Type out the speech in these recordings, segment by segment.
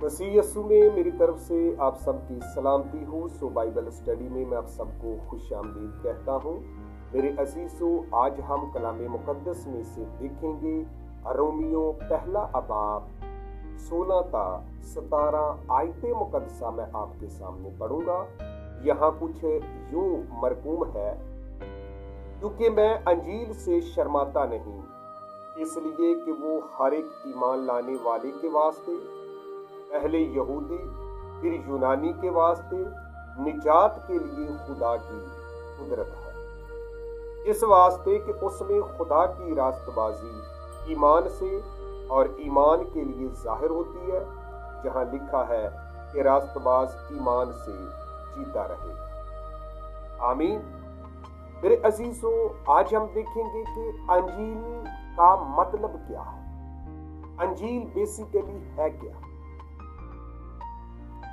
मसीह यीशु में मेरी तरफ से आप सबकी सलामती हो। सो बाइबल स्टडी में मैं आप सबको खुशामदीद कहता हूँ। मेरे अजीजों, आज हम कलाम मुकद्दस में से देखेंगे रोमियो पहला अबाब 16 ता 17 आयते मुकद्दसा मैं आपके सामने पढ़ूंगा। यहाँ कुछ यूं मरकूम है, क्योंकि मैं अंजील से शर्माता नहीं, इसलिए कि वो हर एक ईमान लाने वाले के वास्ते, पहले यहूदी फिर यूनानी के वास्ते निजात के लिए खुदा की कुदरत है। इस वास्ते कि उसमें खुदा की रास्तबाजी ईमान से और ईमान के लिए जाहिर होती है, जहां लिखा है कि रास्तबाज ईमान से जीता रहेगा। आमीन। मेरे अजीजों, आज हम देखेंगे कि अंजील का मतलब क्या है। अंजील बेसिकली है क्या?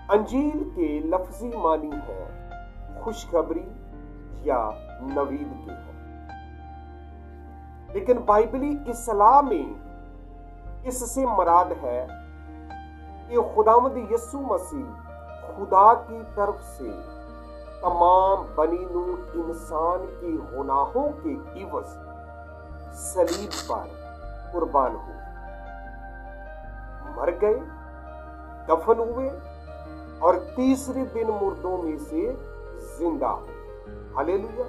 अंजील के लफ्जी मानी है खुशखबरी या नवीद के है, लेकिन बाइबली इस्लाम में इससे मुराद है कि खुदावंद यीशु मसीह खुदा की तरफ से तमाम बनी नूर इंसान के गुनाहों के इवज सलीब पर कुर्बान हुए, मर गए, दफन हुए और तीसरे दिन मुर्दों में से जिंदा हो। हालेलुया।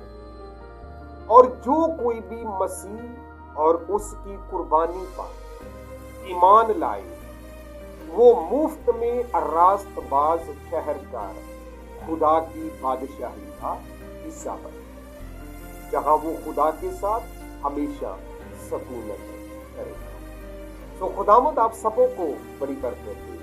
और जो कोई भी मसीह और उसकी कुर्बानी पर ईमान लाए, वो मुफ्त में रास्तबाज ठहरकर खुदा की बादशाही का हिस्सा बने, जहां वो खुदा के साथ हमेशा सकूनत करेगा। तो खुदावंद आप सबों को बड़ी बरकत दे।